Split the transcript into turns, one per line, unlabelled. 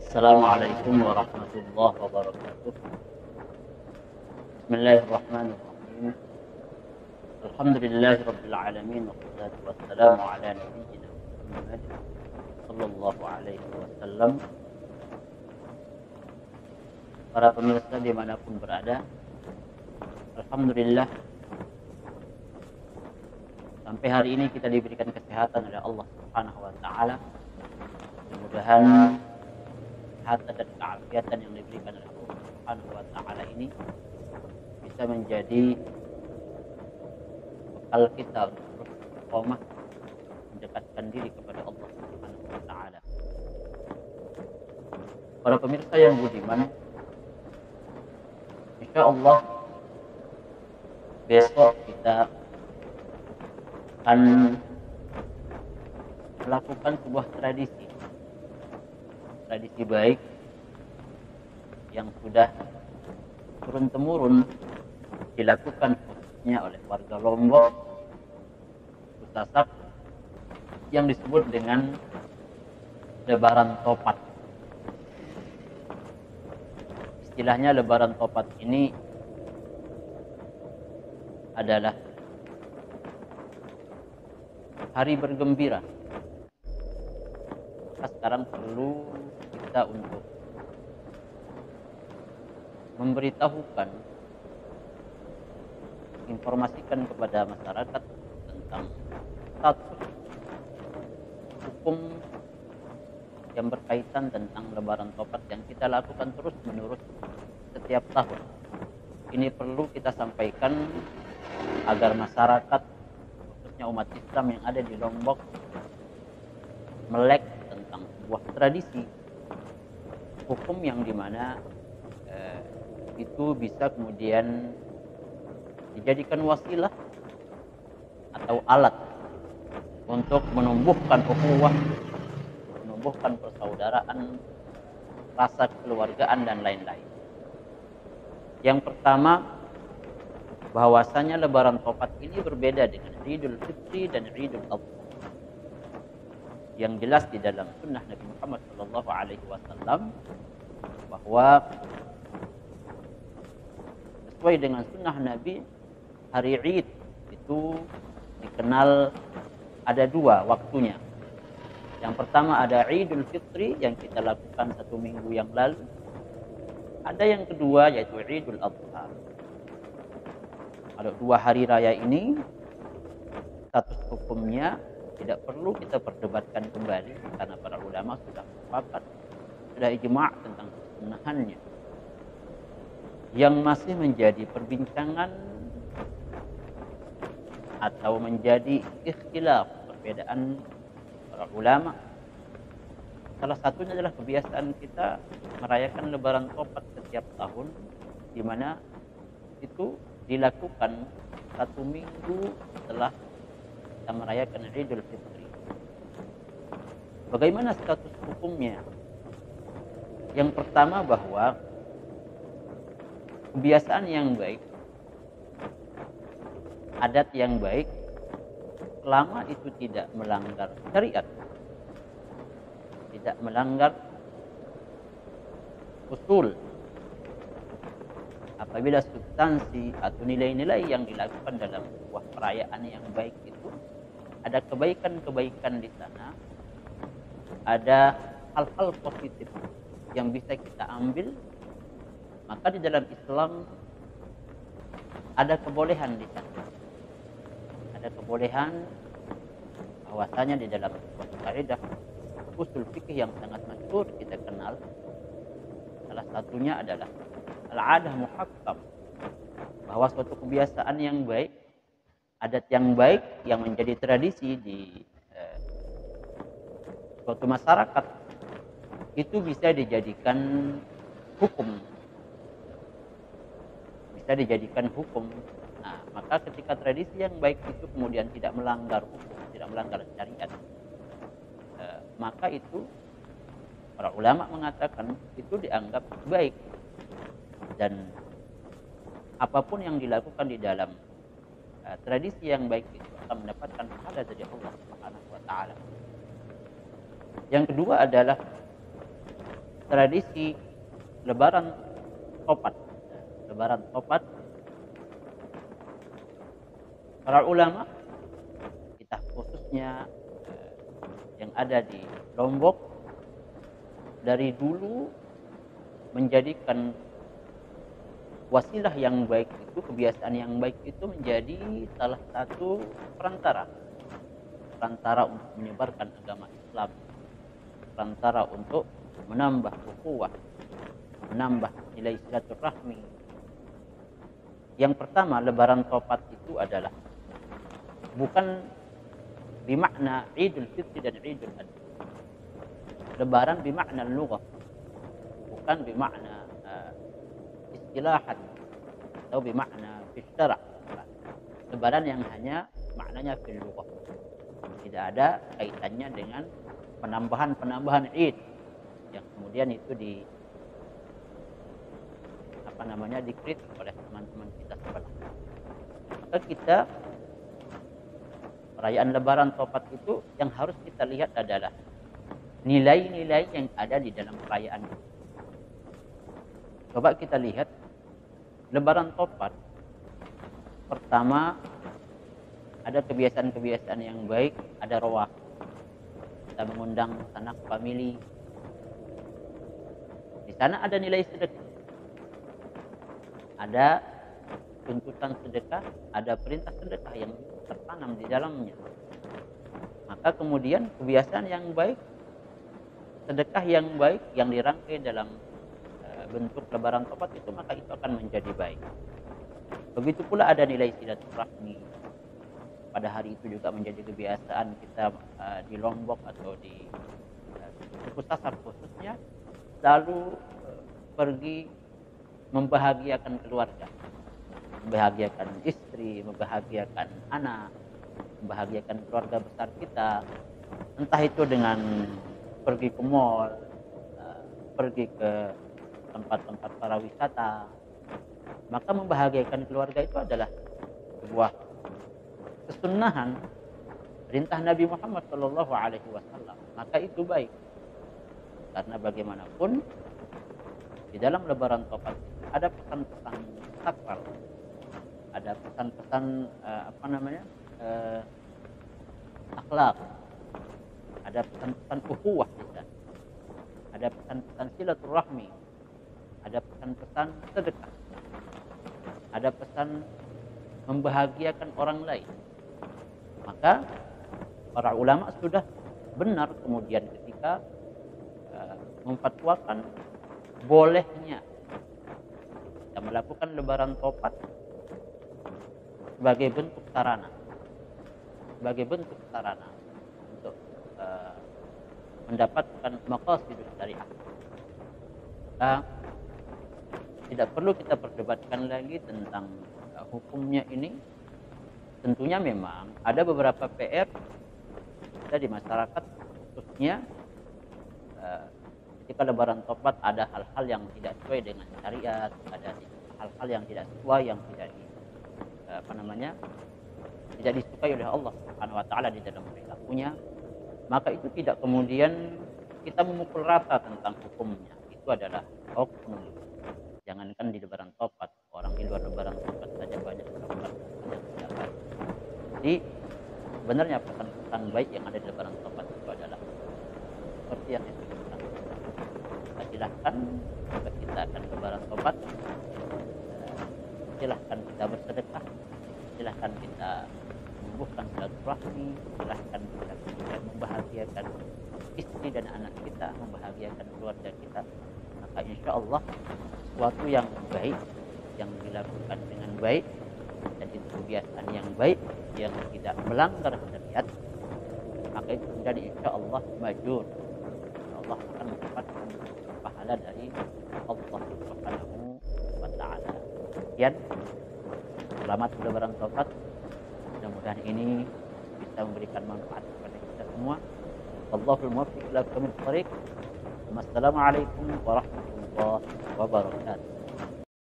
Assalamualaikum warahmatullahi wabarakatuh. Bismillahirrahmanirrahim. Alhamdulillahirabbil alamin wassalatu wassalamu ala nabiyyina Muhammad sallallahu alaihi wasallam. Para pemirsa dimanapun berada, alhamdulillah sampai hari ini kita diberikan kesehatan oleh Allah Subhanahu wa taala. Mudah-mudahan kesehatan dan keafiatan yang diberikan oleh Allah Subhanahu wa taala ini bisa menjadi bekal kita untuk terus istiqomah mendekatkan diri kepada Allah Subhanahu wa taala. Para pemirsa yang budiman, insyaallah besok kita akan melakukan sebuah tradisi baik yang sudah turun-temurun dilakukan khususnya oleh warga Lombok, Sasak, yang disebut dengan Lebaran Topat. Istilahnya Lebaran Topat ini adalah hari bergembira. Maka sekarang perlu kita untuk memberitahukan, informasikan kepada masyarakat tentang status hukum yang berkaitan tentang Lebaran Topat yang kita lakukan terus menerus setiap tahun. Ini perlu kita sampaikan agar masyarakat, khususnya umat Islam yang ada di Lombok, melek tentang sebuah tradisi hukum yang dimana itu bisa kemudian dijadikan wasilah atau alat untuk menumbuhkan ukhuwah, menumbuhkan persaudaraan, rasa kekeluargaan dan lain-lain. Yang pertama, bahwasanya Lebaran Topat ini berbeda dengan Idul Fitri dan Idul Adha. Yang jelas di dalam sunnah Nabi Muhammad SAW bahwa sesuai dengan sunnah Nabi, hari Id itu dikenal ada dua waktunya. Yang pertama ada Idul Fitri yang kita lakukan 1 minggu yang lalu. Ada yang kedua yaitu Idul Adha. Kalau dua hari raya ini status hukumnya tidak perlu kita perdebatkan kembali karena para ulama sudah sepakat, sudah ijma' tentang kesunahannya. Yang masih menjadi perbincangan atau menjadi ikhtilaf, perbedaan para ulama, salah satunya adalah kebiasaan kita merayakan Lebaran Topat setiap tahun, di mana itu dilakukan 1 minggu setelah kita merayakan Idul Fitri. Bagaimana status hukumnya? Yang pertama, bahwa kebiasaan yang baik, adat yang baik, selama itu tidak melanggar syariat, tidak melanggar usul, apabila substansi atau nilai-nilai yang dilakukan dalam sebuah perayaan yang baik itu ada kebaikan-kebaikan di sana, ada hal-hal positif yang bisa kita ambil, maka di dalam Islam ada kebolehan di sana. Ada kebolehan, bahwasanya di dalam sebuah kaidah usul fikih yang sangat masyhur kita kenal, salah satunya adalah al-adah muhakkam, bahwa suatu kebiasaan yang baik, adat yang baik yang menjadi tradisi di suatu masyarakat itu bisa dijadikan hukum. Bisa dijadikan hukum. Nah, maka ketika tradisi yang baik itu kemudian tidak melanggar hukum, tidak melanggar syariat, maka itu para ulama mengatakan itu dianggap baik, dan apapun yang dilakukan di dalam tradisi yang baik itu akan mendapatkan pahala dari Allah Subhanahu wa taala. Yang kedua adalah tradisi Lebaran Topat. Lebaran Topat, para ulama kita khususnya yang ada di Lombok dari dulu menjadikan wasilah yang baik itu, kebiasaan yang baik itu menjadi salah satu perantara untuk menyebarkan agama Islam, perantara untuk menambah ukhuwah, menambah nilai silaturahmi. Yang pertama, Lebaran Topat itu adalah bukan bimakna Idul Fitri dan Idul Adha. Lebaran bimakna lughah, bukan bimakna istilahat atau bimakna fi syara'. Lebaran yang hanya maknanya fil lughah, tidak ada kaitannya dengan penambahan Id yang kemudian itu dikritik oleh teman-teman kita sebelah. Maka kita perayaan Lebaran Topat itu yang harus kita lihat adalah nilai-nilai yang ada di dalam perayaan itu. Coba kita lihat Lebaran Topat. Pertama, ada kebiasaan-kebiasaan yang baik, ada rawah. Kita mengundang sanak famili. Di sana ada nilai sedekah. Ada tuntutan sedekah, ada perintah sedekah yang tertanam di dalamnya. Maka kemudian kebiasaan yang baik, sedekah yang baik yang dirangkai dalam bentuk Lebaran Topat itu, maka itu akan menjadi baik. Begitu pula ada nilai silaturahmi. Pada hari itu juga menjadi kebiasaan kita di Lombok atau di suku Sasak khususnya selalu pergi membahagiakan keluarga, membahagiakan istri, membahagiakan anak, membahagiakan keluarga besar kita, entah itu dengan pergi ke mall, pergi ke tempat-tempat para wisata. Maka membahagiakan keluarga itu adalah sebuah kesunnahan perintah Nabi Muhammad SAW. Maka itu baik, karena bagaimanapun di dalam Lebaran Topat ada pesan-pesan sakral, ada pesan-pesan akhlak, ada pesan-pesan ukhuwah di sana, ada pesan-pesan silaturahmi, ada pesan-pesan sedekah, ada pesan membahagiakan orang lain. Maka para ulama sudah benar kemudian ketika memfatwakan bolehnya kita melakukan Lebaran Topat sebagai bentuk sarana untuk mendapatkan maqasidus syariah. Tidak perlu kita perdebatkan lagi tentang hukumnya ini. Tentunya memang ada beberapa PR kita di masyarakat, khususnya ketika Lebaran Topat ada hal-hal yang tidak sesuai dengan syariat, ada hal-hal yang tidak sesuai, yang tidak disukai oleh Allah Subhanahu wa taala di dalam perilakunya. Maka itu tidak kemudian kita memukul rata tentang hukumnya. Itu adalah oknum. Jangankan di Lebaran Topat, orang di luar Lebaran Topat saja banyak melakukan yang tidak baik. Jadi sebenarnya pesan-pesan baik yang ada di Lebaran Topat itu adalah seperti yang disebutkan. Silahkan jika kita akan Lebaran Topat, silahkan kita bersedekah, silahkan kita menumbuhkan silaturahmi, silahkan kita kemudian membahagiakan istri dan anak kita, membahagiakan keluarga kita. Maka insya Allah sesuatu yang baik yang dilakukan dengan baik dan itu kebiasaan yang baik yang tidak melanggar syariat, maka itu menjadi insya Allah majur. Allah akan mendapatkan pahala dari Allah Subhanahu wa taala. Sekian, selamat Lebaran Topat. Mudah-mudahan ini bisa memberikan manfaat kepada kita semua. Wallahul muwaffiq ila aqwamit thoriq. Wassalamualaikum warahmatullahi wabarakatuh.